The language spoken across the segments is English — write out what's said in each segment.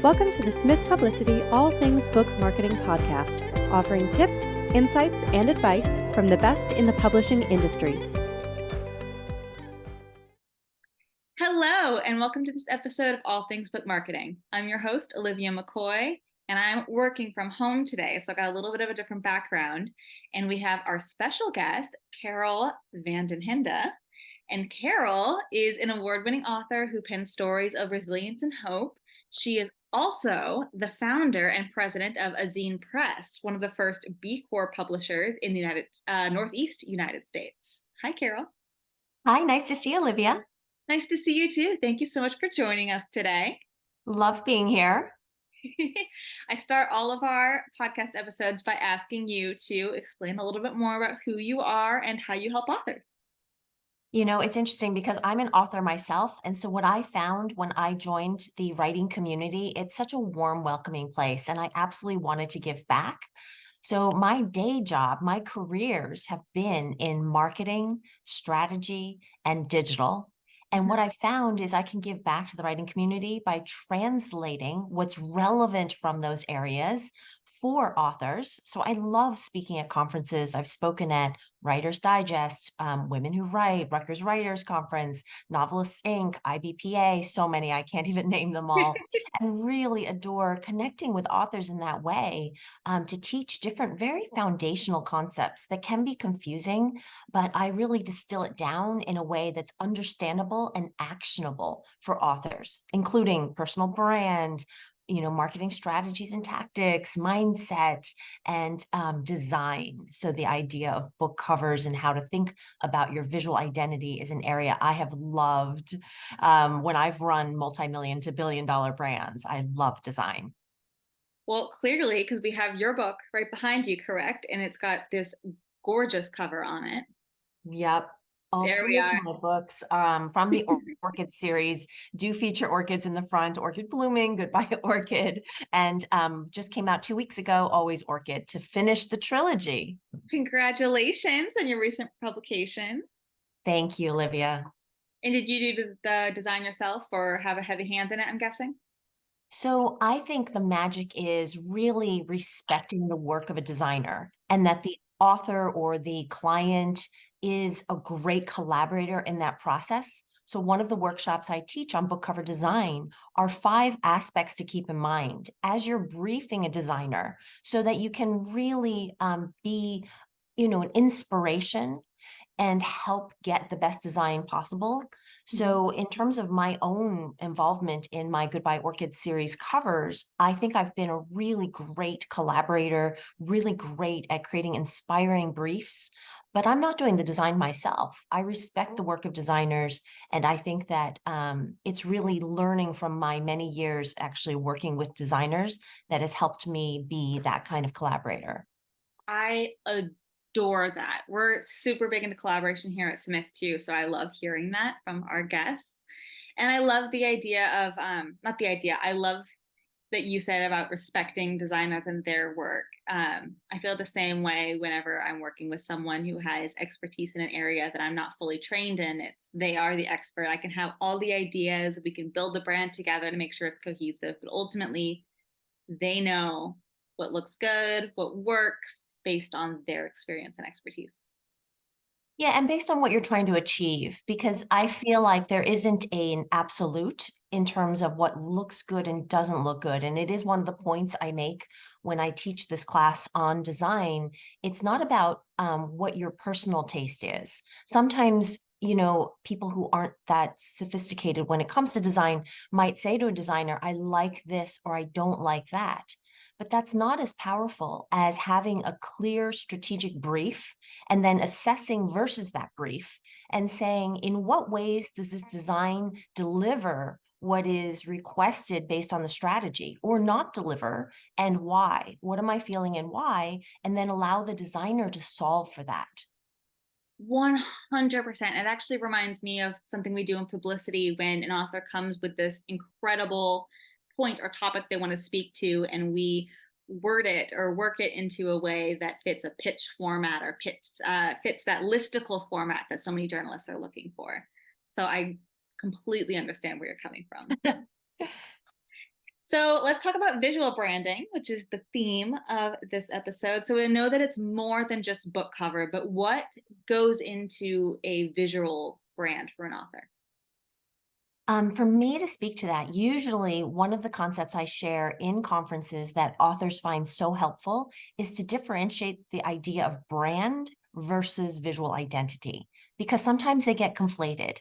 Welcome to the Smith Publicity All Things Book Marketing Podcast, offering tips, insights, and advice from the best in the publishing industry. Hello, and welcome to this episode of All Things Book Marketing. I'm your host, Olivia McCoy, and I'm working from home today, so I've got a little bit of a different background. And we have our special guest, Carol van Den Hende. And Carol is an award-winning author who pens stories of resilience and hope. She is also the founder and president of Azine Press, one of the first B Corp publishers in the Northeast United States. Hi, Carol. Hi, nice to see you, Olivia. Nice to see you too. Thank you so much for joining us today. Love being here. I start all of our podcast episodes by asking you to explain a little bit more about who you are and how you help authors. You know, it's interesting because I'm an author myself. And so what I found when I joined the writing community, it's such a warm, welcoming place. And I absolutely wanted to give back. So my day job, my careers have been in marketing, strategy, and digital. And what I found is I can give back to the writing community by translating what's relevant from those areas for authors. So I love speaking at conferences. I've spoken at Writer's Digest, Women Who Write, Rutgers Writers Conference, Novelists Inc., IBPA, so many, I can't even name them all, and really adore connecting with authors in that way to teach different, very foundational concepts that can be confusing, but I really distill it down in a way that's understandable and actionable for authors, including personal brand, marketing strategies and tactics, mindset, and design. So the idea of book covers and how to think about your visual identity is an area I have loved when I've run multi-million to billion-dollar brands. I love design. Well, clearly, because we have your book right behind you, correct? And it's got this gorgeous cover on it. Yep. All there three we of are. my books from the Orchid series do feature orchids in the front. Orchid blooming, goodbye Orchid, and just came out 2 weeks ago. Always Orchid to finish the trilogy. Congratulations on your recent publication. Thank you, Olivia. And did you do the design yourself or have a heavy hand in it, I'm guessing? So I think the magic is really respecting the work of a designer and that the author or the client is a great collaborator in that process. So one of the workshops I teach on book cover design are 5 aspects to keep in mind as you're briefing a designer so that you can really be, an inspiration and help get the best design possible. So in terms of my own involvement in my Goodbye Orchid series covers, I think I've been a really great collaborator, really great at creating inspiring briefs, but I'm not doing the design myself. I respect the work of designers, and I think that it's really learning from my many years actually working with designers that has helped me be that kind of collaborator. I adore that. We're super big into collaboration here at Smith too, so I love hearing that from our guests. And I love the idea of I love that you said about respecting designers and their work. I feel the same way whenever I'm working with someone who has expertise in an area that I'm not fully trained in. They are the expert. I can have all the ideas. We can build the brand together to make sure it's cohesive, but ultimately they know what looks good, what works, based on their experience and expertise. Yeah, and based on what you're trying to achieve, because I feel like there isn't an absolute in terms of what looks good and doesn't look good. And it is one of the points I make when I teach this class on design. It's not about what your personal taste is. Sometimes, people who aren't that sophisticated when it comes to design might say to a designer, I like this or I don't like that. But that's not as powerful as having a clear strategic brief and then assessing versus that brief and saying, in what ways does this design deliver what is requested based on the strategy or not deliver, and why? What am I feeling and why? And then allow the designer to solve for that. 100%. It actually reminds me of something we do in publicity when an author comes with this incredible point or topic they want to speak to, and we word it or work it into a way that fits a pitch format or fits that listicle format that so many journalists are looking for. So I completely understand where you're coming from. So let's talk about visual branding, which is the theme of this episode. So we know that it's more than just book cover, but what goes into a visual brand for an author? For me to speak to that, usually one of the concepts I share in conferences that authors find so helpful is to differentiate the idea of brand versus visual identity, because sometimes they get conflated.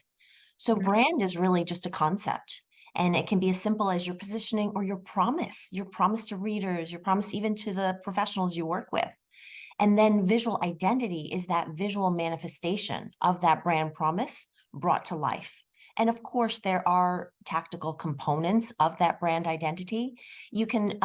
So brand is really just a concept, and it can be as simple as your positioning or your promise to readers, your promise even to the professionals you work with. And then visual identity is that visual manifestation of that brand promise brought to life. And of course, there are tactical components of that brand identity. You can,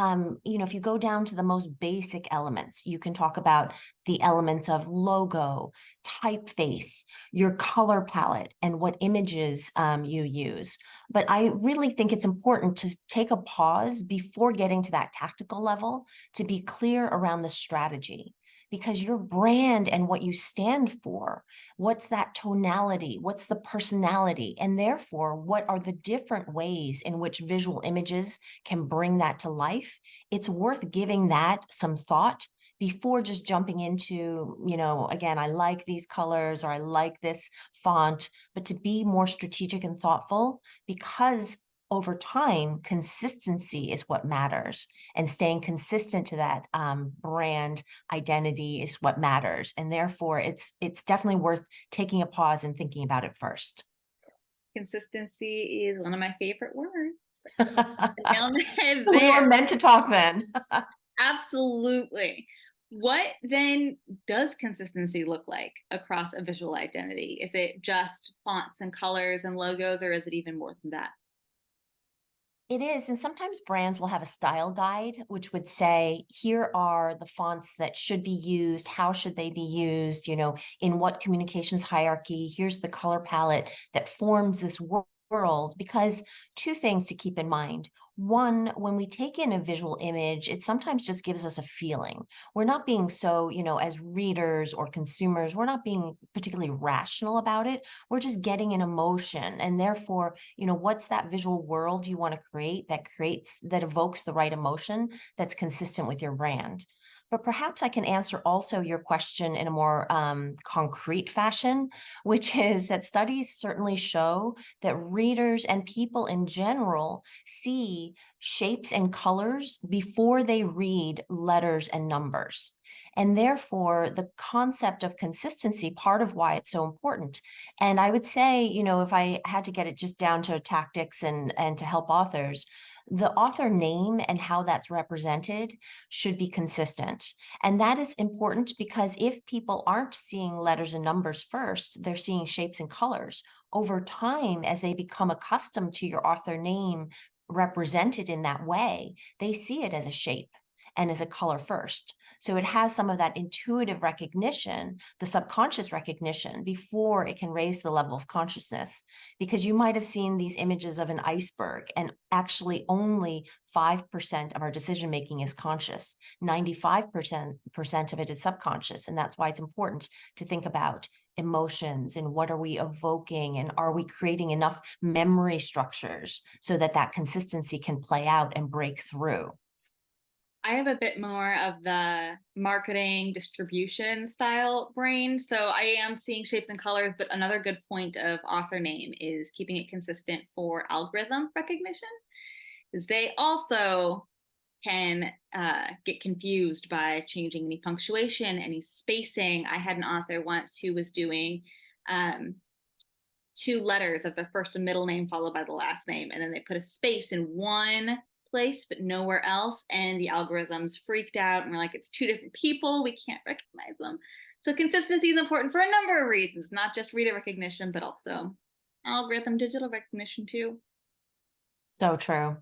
if you go down to the most basic elements, you can talk about the elements of logo, typeface, your color palette, and what images you use. But I really think it's important to take a pause before getting to that tactical level to be clear around the strategy. Because your brand and what you stand for, what's that tonality, what's the personality, and therefore, what are the different ways in which visual images can bring that to life? It's worth giving that some thought before just jumping into, again, I like these colors or I like this font, but to be more strategic and thoughtful, because over time, consistency is what matters, and staying consistent to that brand identity is what matters. And therefore, it's definitely worth taking a pause and thinking about it first. Consistency is one of my favorite words. We were meant to talk then. Absolutely. What then does consistency look like across a visual identity? Is it just fonts and colors and logos, or is it even more than that? It is, and sometimes brands will have a style guide, which would say, here are the fonts that should be used, how should they be used, in what communications hierarchy, here's the color palette that forms this world. Because two things to keep in mind. One, when we take in a visual image, it sometimes just gives us a feeling. We're not being so, as readers or consumers, we're not being particularly rational about it. We're just getting an emotion. And therefore, what's that visual world you want to create that evokes the right emotion that's consistent with your brand? But perhaps I can answer also your question in a more concrete fashion, which is that studies certainly show that readers and people in general see shapes and colors before they read letters and numbers. And therefore, the concept of consistency, part of why it's so important. And I would say, if I had to get it just down to tactics and to help authors, the author name and how that's represented should be consistent. And that is important because if people aren't seeing letters and numbers first, they're seeing shapes and colors. Over time, as they become accustomed to your author name represented in that way, they see it as a shape and as a color first. So it has some of that intuitive recognition, the subconscious recognition, before it can raise the level of consciousness. Because you might have seen these images of an iceberg, and actually only 5% of our decision making is conscious. 95% of it is subconscious. And that's why it's important to think about emotions and what are we evoking, and are we creating enough memory structures so that that consistency can play out and break through. I have a bit more of the marketing distribution style brain. So I am seeing shapes and colors, but another good point of author name is keeping it consistent for algorithm recognition, because they also can get confused by changing any punctuation, any spacing. I had an author once who was doing 2 letters of the first and middle name followed by the last name, and then they put a space in one place but nowhere else, and the algorithms freaked out and were like, it's 2 different people, we can't recognize them. So consistency is important for a number of reasons, not just reader recognition, but also algorithm digital recognition too. So true.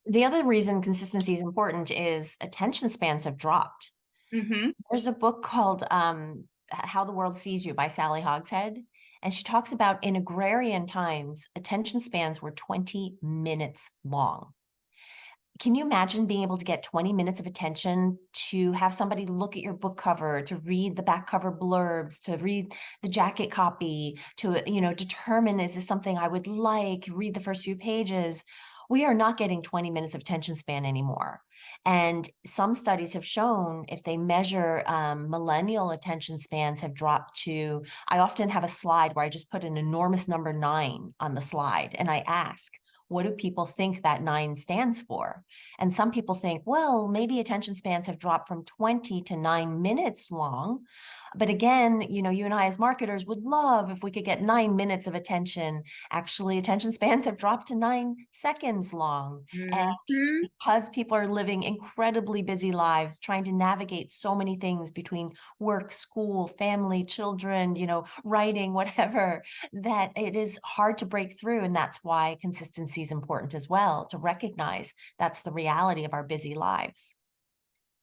The other reason consistency is important is attention spans have dropped. Mm-hmm. There's a book called How the World Sees You by Sally Hogshead. And she talks about in agrarian times, attention spans were 20 minutes long. Can you imagine being able to get 20 minutes of attention, to have somebody look at your book cover, to read the back cover blurbs, to read the jacket copy, to, determine, is this something I would like, read the first few pages? We are not getting 20 minutes of attention span anymore. And some studies have shown if they measure millennial attention spans have dropped to, I often have a slide where I just put an enormous number 9 on the slide and I ask, what do people think that 9 stands for? And some people think, well, maybe attention spans have dropped from 20 to 9 minutes long. But again, you and I as marketers would love if we could get 9 minutes of attention. Actually, attention spans have dropped to 9 seconds long. And Mhm. because people are living incredibly busy lives, trying to navigate so many things between work, school, family, children, writing, whatever, that it is hard to break through. And that's why consistency is important as well, to recognize that's the reality of our busy lives.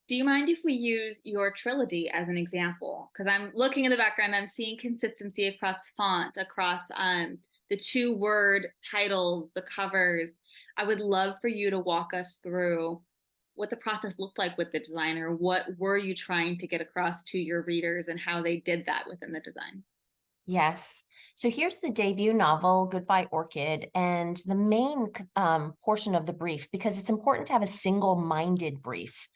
Do you mind if we use your trilogy as an example? Because I'm looking in the background, I'm seeing consistency across font, across the 2-word titles, the covers. I would love for you to walk us through what the process looked like with the designer. What were you trying to get across to your readers and how they did that within the design? Yes. So here's the debut novel, Goodbye Orchid, and the main portion of the brief, because it's important to have a single-minded brief.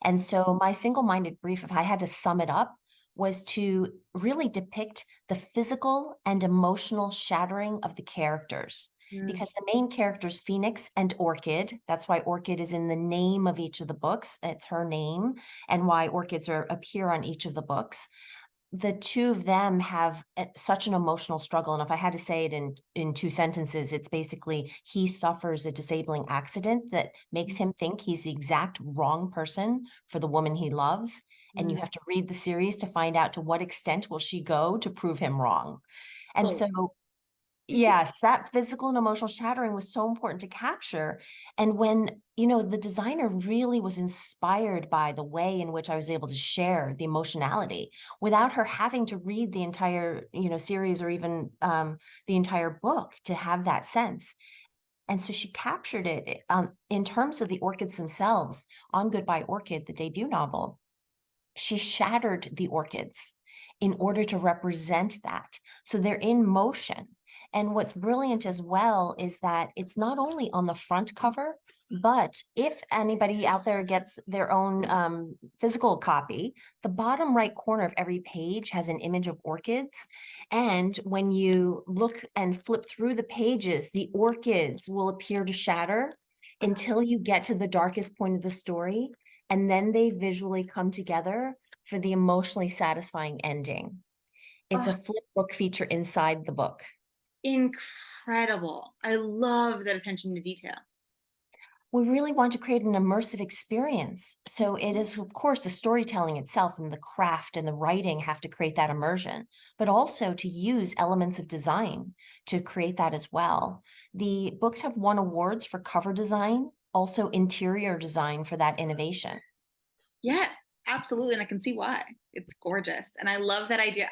And so my single-minded brief, if I had to sum it up, was to really depict the physical and emotional shattering of the characters. Mm. Because the main characters, Phoenix and Orchid, that's why Orchid is in the name of each of the books. It's her name, and why orchids appear on each of the books. The two of them have such an emotional struggle. And if I had to say it in 2 sentences, it's basically he suffers a disabling accident that makes him think he's the exact wrong person for the woman he loves. And you Mm. have to read the series to find out to what extent will she go to prove him wrong. And Cool. so yes, that physical and emotional shattering was so important to capture. And when, the designer really was inspired by the way in which I was able to share the emotionality without her having to read the entire, series or even the entire book to have that sense. And so she captured it in terms of the orchids themselves on Goodbye Orchid, the debut novel. She shattered the orchids in order to represent that. So they're in motion. And what's brilliant as well is that it's not only on the front cover, but if anybody out there gets their own physical copy, the bottom right corner of every page has an image of orchids. And when you look and flip through the pages, the orchids will appear to shatter until you get to the darkest point of the story. And then they visually come together for the emotionally satisfying ending. It's a Oh, flip book feature inside the book. incredible. I love that attention to detail. We really want to create an immersive experience. So it is, of course, the storytelling itself and the craft and the writing have to create that immersion, but also to use elements of design to create that as well. The books have won awards for cover design, also interior design for that innovation. Yes, absolutely. And I can see why. It's gorgeous. And I love that idea.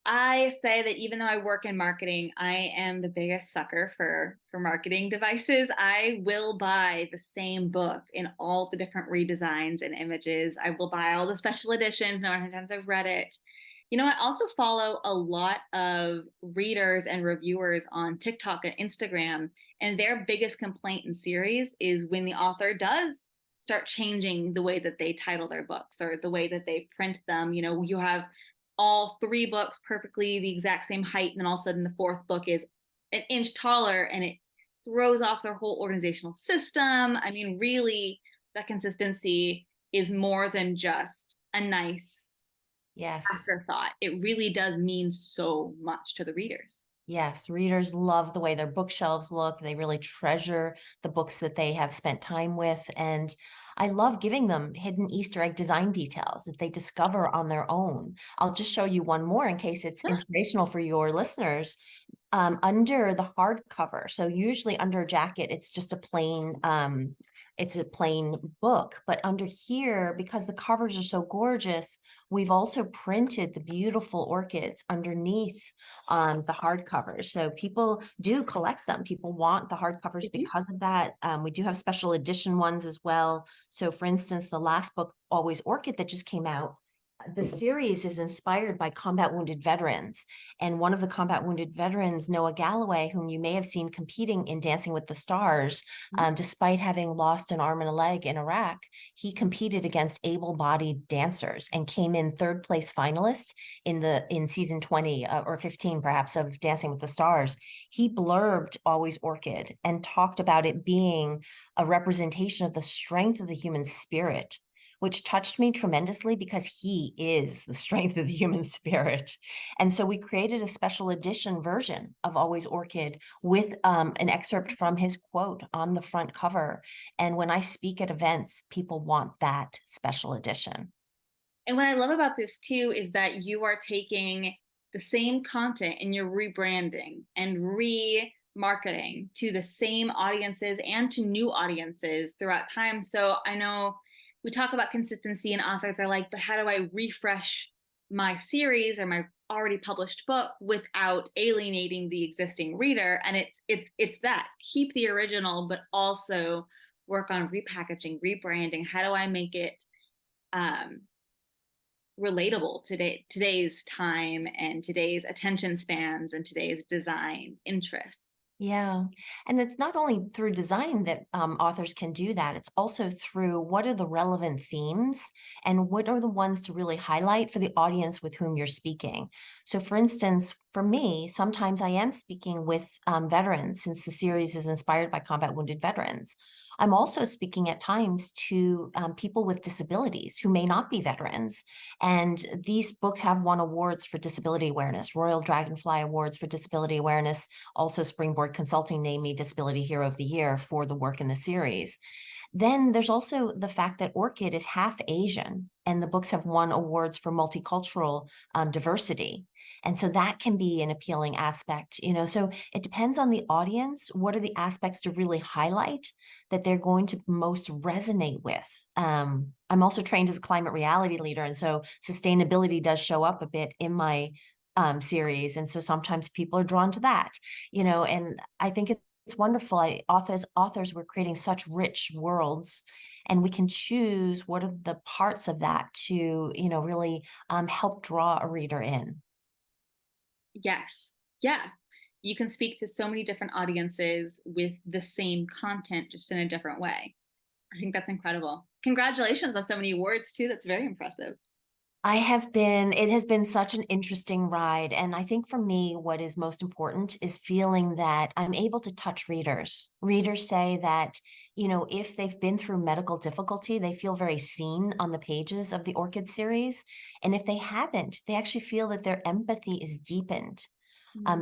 I say that even though I work in marketing, I am the biggest sucker for marketing devices. I will buy the same book in all the different redesigns and images. I will buy all the special editions, no matter how many times I've read it. I also follow a lot of readers and reviewers on TikTok and Instagram, and their biggest complaint in series is when the author does start changing the way that they title their books or the way that they print them. You have all 3 books perfectly the exact same height, and then all of a sudden the 4th book is an inch taller, and it throws off their whole organizational system. I mean, really, that consistency is more than just a nice Yes. afterthought. It really does mean so much to the readers. Yes, readers love the way their bookshelves look. They really treasure the books that they have spent time with. And I love giving them hidden Easter egg design details that they discover on their own. I'll just show you one more in case it's Sure. inspirational for your listeners. Under the hardcover, so usually under a jacket, it's just it's a plain book. But under here, because the covers are so gorgeous, we've also printed the beautiful orchids underneath the hardcovers. So people do collect them. People want the hardcovers because of that. We do have special edition ones as well. So for instance, the last book, Always Orchid, that just came out, The series is inspired by combat wounded veterans. And one of the combat wounded veterans, Noah Galloway, whom you may have seen competing in Dancing with the Stars, despite having lost an arm and a leg in Iraq, he competed against able-bodied dancers and came in third place finalist in season 20 or 15, perhaps, of Dancing with the Stars. He blurbed Always Orchid and talked about it being a representation of the strength of the human spirit, which touched me tremendously because he is the strength of the human spirit. And so we created a special edition version of Always Orchid with an excerpt from his quote on the front cover. And when I speak at events, people want that special edition. And what I love about this too is that you are taking the same content and you're rebranding and remarketing to the same audiences and to new audiences throughout time. So I know we talk about consistency and authors are like, but how do I refresh my series or my already published book without alienating the existing reader? And it's that, keep the original, but also work on repackaging, rebranding. How do I make it relatable to today's time and today's attention spans and today's design interests? Yeah. And it's not only through design that authors can do that. It's also through what are the relevant themes and what are the ones to really highlight for the audience with whom you're speaking. So for instance, for me, sometimes I am speaking with veterans since the series is inspired by combat wounded veterans. I'm also speaking at times to people with disabilities who may not be veterans. And these books have won awards for disability awareness, Royal Dragonfly Awards for disability awareness. Also, Springboard Consulting named me Disability Hero of the Year for the work in the series. Then there's also the fact that Orchid is half Asian, and the books have won awards for multicultural diversity. And so that can be an appealing aspect, so it depends on the audience. What are the aspects to really highlight that they're going to most resonate with? I'm also trained as a climate reality leader, and so sustainability does show up a bit in my series. And so sometimes people are drawn to that, and I think it's wonderful. Authors were creating such rich worlds, and we can choose what are the parts of that to, really help draw a reader in. Yes. Yes. You can speak to so many different audiences with the same content, just in a different way. I think that's incredible. Congratulations on so many awards too. That's very impressive. It has been such an interesting ride. And I think for me, what is most important is feeling that I'm able to touch readers. Readers say that, if they've been through medical difficulty, they feel very seen on the pages of the Orchid series. And if they haven't, they actually feel that their empathy is deepened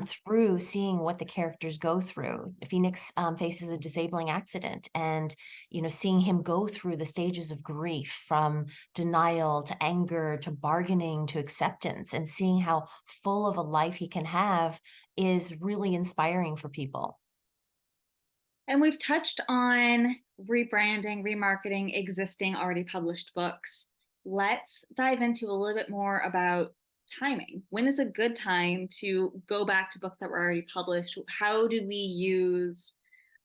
through seeing what the characters go through. Phoenix faces a disabling accident, and seeing him go through the stages of grief, from denial to anger to bargaining to acceptance, and seeing how full of a life he can have is really inspiring for people. And we've touched on rebranding, remarketing existing already published books. Let's dive into a little bit more about timing. When is a good time to go back to books that were already published? How do we use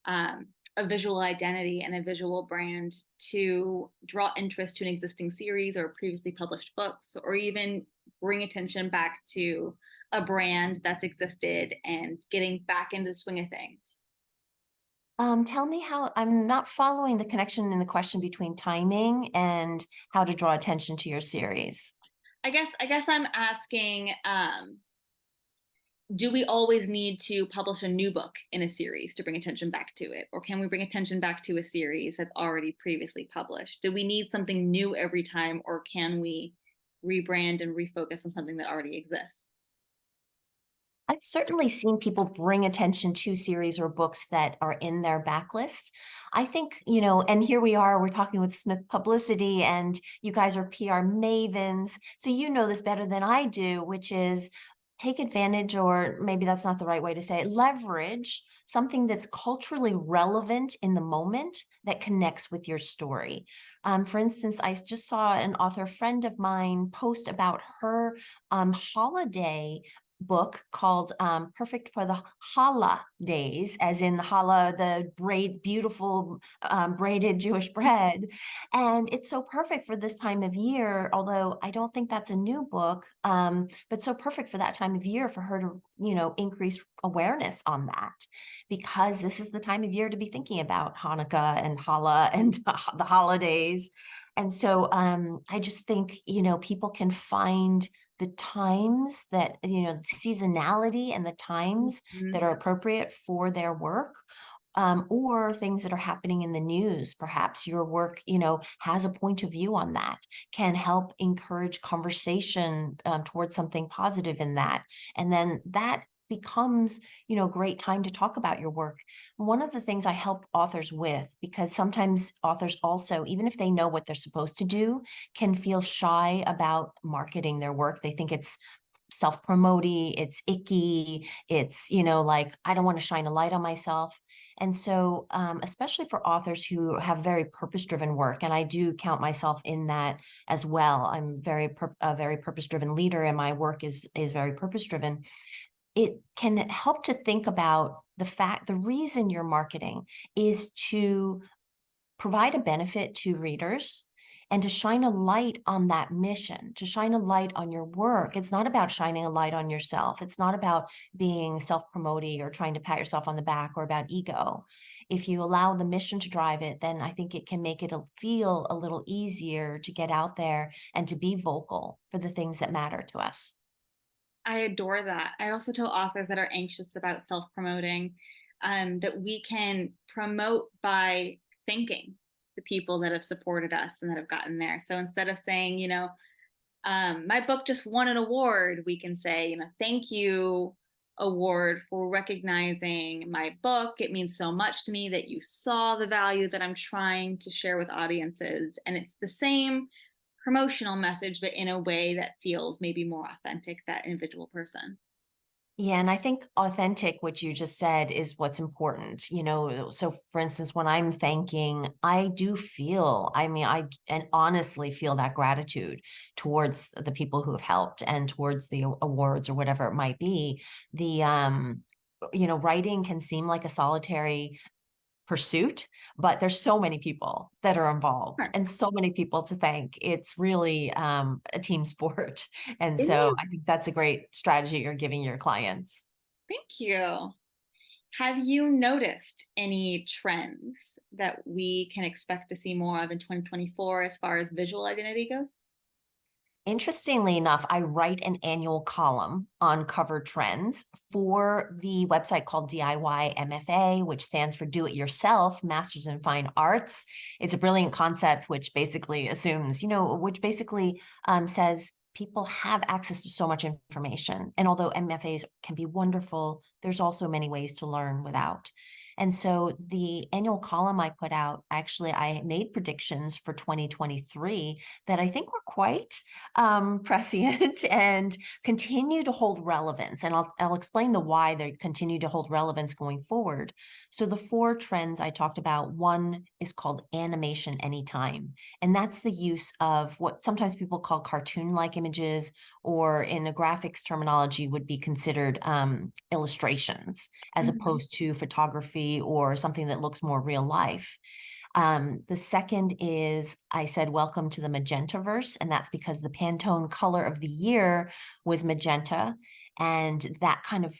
a visual identity and a visual brand to draw interest to an existing series or previously published books, or even bring attention back to a brand that's existed and getting back into the swing of things? Tell me how. I'm not following the connection in the question between timing and how to draw attention to your series. I guess I'm asking, do we always need to publish a new book in a series to bring attention back to it? Or can we bring attention back to a series that's already previously published? Do we need something new every time, or can we rebrand and refocus on something that already exists? I've certainly seen people bring attention to series or books that are in their backlist. I think, and here we're talking with Smith Publicity, and you guys are PR mavens. So you know this better than I do, which is take advantage, or maybe that's not the right way to say it, leverage something that's culturally relevant in the moment that connects with your story. For instance, I just saw an author friend of mine post about her holiday book called Perfect for the Challah Days, as in the challah, the beautiful braided Jewish bread. And it's so perfect for this time of year, although I don't think that's a new book, but so perfect for that time of year for her to, increase awareness on that, because this is the time of year to be thinking about Hanukkah and Challah and the holidays. And so I just think, people can find the times that, the seasonality and the times that are appropriate for their work, or things that are happening in the news. Perhaps your work, has a point of view on that, can help encourage conversation towards something positive in that. And then that becomes, a great time to talk about your work. One of the things I help authors with, because sometimes authors also, even if they know what they're supposed to do, can feel shy about marketing their work. They think it's self-promoting, it's icky, it's, like, I don't want to shine a light on myself. And so, especially for authors who have very purpose-driven work, and I do count myself in that as well. I'm a very purpose-driven leader, and my work is very purpose-driven. It can help to think about the reason you're marketing is to provide a benefit to readers and to shine a light on that mission, to shine a light on your work. It's not about shining a light on yourself. It's not about being self-promoting or trying to pat yourself on the back or about ego. If you allow the mission to drive it, then I think it can make it feel a little easier to get out there and to be vocal for the things that matter to us. I adore that. I also tell authors that are anxious about self-promoting that we can promote by thanking the people that have supported us and that have gotten there. So instead of saying, my book just won an award, we can say, thank you, award, for recognizing my book. It means so much to me that you saw the value that I'm trying to share with audiences. And it's the same promotional message, but in a way that feels maybe more authentic, that individual person. Yeah, and I think authentic, what you just said, is what's important. So for instance, when I'm thanking, I do feel, I and honestly feel that gratitude towards the people who have helped and towards the awards or whatever it might be. The writing can seem like a solitary pursuit, but there's so many people that are involved Sure. and so many people to thank. It's really a team sport. And It so is. I think that's a great strategy you're giving your clients. Thank you. Have you noticed any trends that we can expect to see more of in 2024 as far as visual identity goes? Interestingly enough, I write an annual column on cover trends for the website called DIY MFA, which stands for Do It Yourself, Masters in Fine Arts. It's a brilliant concept, which basically assumes, says people have access to so much information. And although MFAs can be wonderful, there's also many ways to learn without. And so the annual column I put out, actually, I made predictions for 2023 that I think were quite prescient and continue to hold relevance. And I'll explain the why they continue to hold relevance going forward. So the 4 trends I talked about, one is called animation anytime. And that's the use of what sometimes people call cartoon-like images, or in a graphics terminology would be considered illustrations, as opposed to photography or something that looks more real life. The second is, I said, welcome to the magentaverse, and that's because the Pantone color of the year was magenta. And that kind of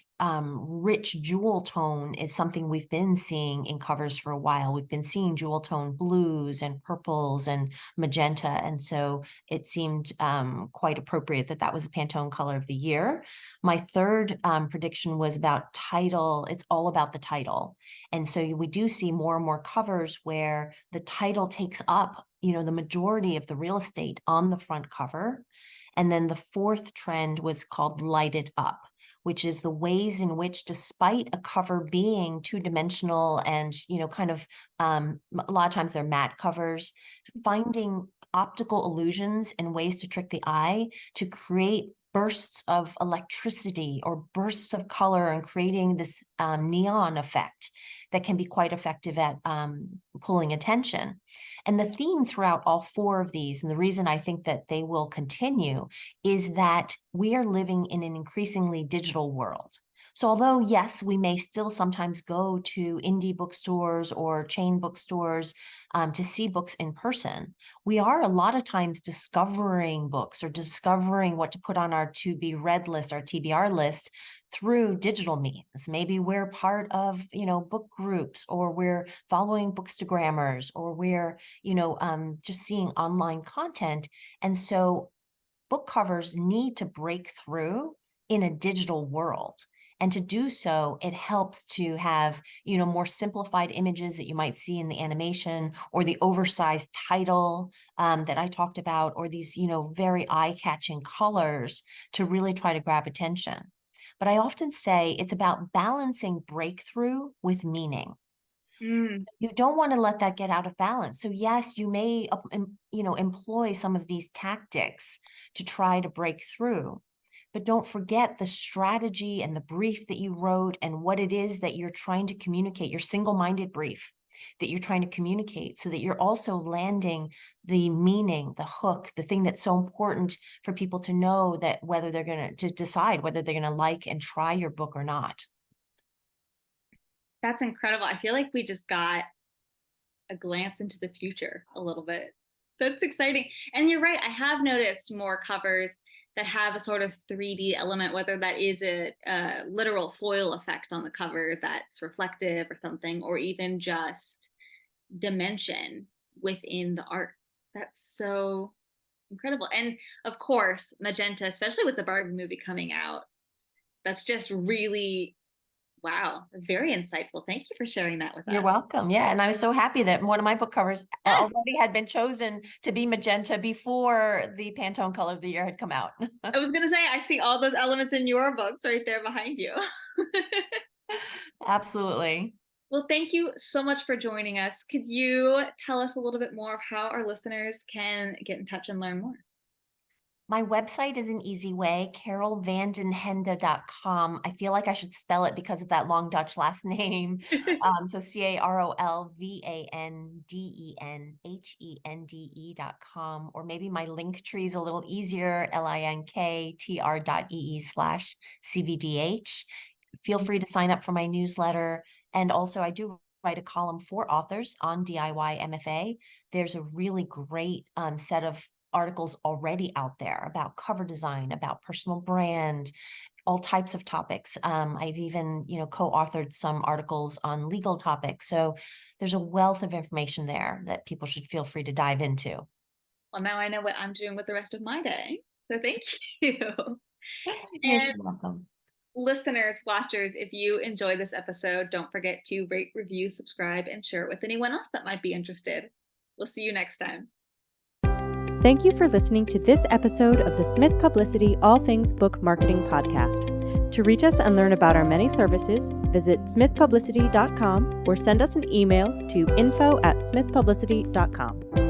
rich jewel tone is something we've been seeing in covers for a while. We've been seeing jewel tone blues and purples and magenta. And so it seemed quite appropriate that that was the Pantone color of the year. My third prediction was about title. It's all about the title. And so we do see more and more covers where the title takes up, the majority of the real estate on the front cover. And then the fourth trend was called lighted up, which is the ways in which, despite a cover being two-dimensional and, kind of a lot of times they're matte covers, finding optical illusions and ways to trick the eye to create bursts of electricity or bursts of color and creating this neon effect that can be quite effective at pulling attention. And the theme throughout all four of these, and the reason I think that they will continue, is that we are living in an increasingly digital world. So although, yes, we may still sometimes go to indie bookstores or chain bookstores to see books in person, we are a lot of times discovering books or discovering what to put on our to be read list, our TBR list, through digital means. Maybe we're part of, book groups, or we're following bookstagrammers, or we're, just seeing online content. And so book covers need to break through in a digital world. And to do so, it helps to have, more simplified images that you might see in the animation, or the oversized title that I talked about, or these, very eye-catching colors to really try to grab attention. But I often say it's about balancing breakthrough with meaning. You don't want to let that get out of balance. So yes, you may, employ some of these tactics to try to break through. But don't forget the strategy and the brief that you wrote and what it is that you're trying to communicate, your single-minded brief that you're trying to communicate, so that you're also landing the meaning, the hook, the thing that's so important for people to know, that whether they're going to decide whether they're going to like and try your book or not. That's incredible. I feel like we just got a glance into the future a little bit. That's exciting. And you're right. I have noticed more covers that have a sort of 3D element, whether that is a literal foil effect on the cover that's reflective or something, or even just dimension within the art. That's so incredible. And of course, magenta, especially with the Barbie movie coming out, that's just really, wow, very insightful. Thank you for sharing that with us. You're welcome. Yeah. And I was so happy that one of my book covers already had been chosen to be magenta before the Pantone color of the year had come out. I was going to say, I see all those elements in your books right there behind you. Absolutely. Well, thank you so much for joining us. Could you tell us a little bit more of how our listeners can get in touch and learn more? My website is an easy way, carolvandenhende.com. I feel like I should spell it because of that long Dutch last name. So carolvandenhende.com, or maybe my link tree is a little easier, linktr.ee/CVDH. Feel free to sign up for my newsletter. And also I do write a column for authors on DIY MFA. There's a really great set of articles already out there about cover design, about personal brand, all types of topics. I've even, co-authored some articles on legal topics. So there's a wealth of information there that people should feel free to dive into. Well, now I know what I'm doing with the rest of my day. So thank you. You're so welcome. Listeners, watchers, if you enjoy this episode, don't forget to rate, review, subscribe, and share it with anyone else that might be interested. We'll see you next time. Thank you for listening to this episode of the Smith Publicity All Things Book Marketing Podcast. To reach us and learn about our many services, visit smithpublicity.com or send us an email to info@smithpublicity.com.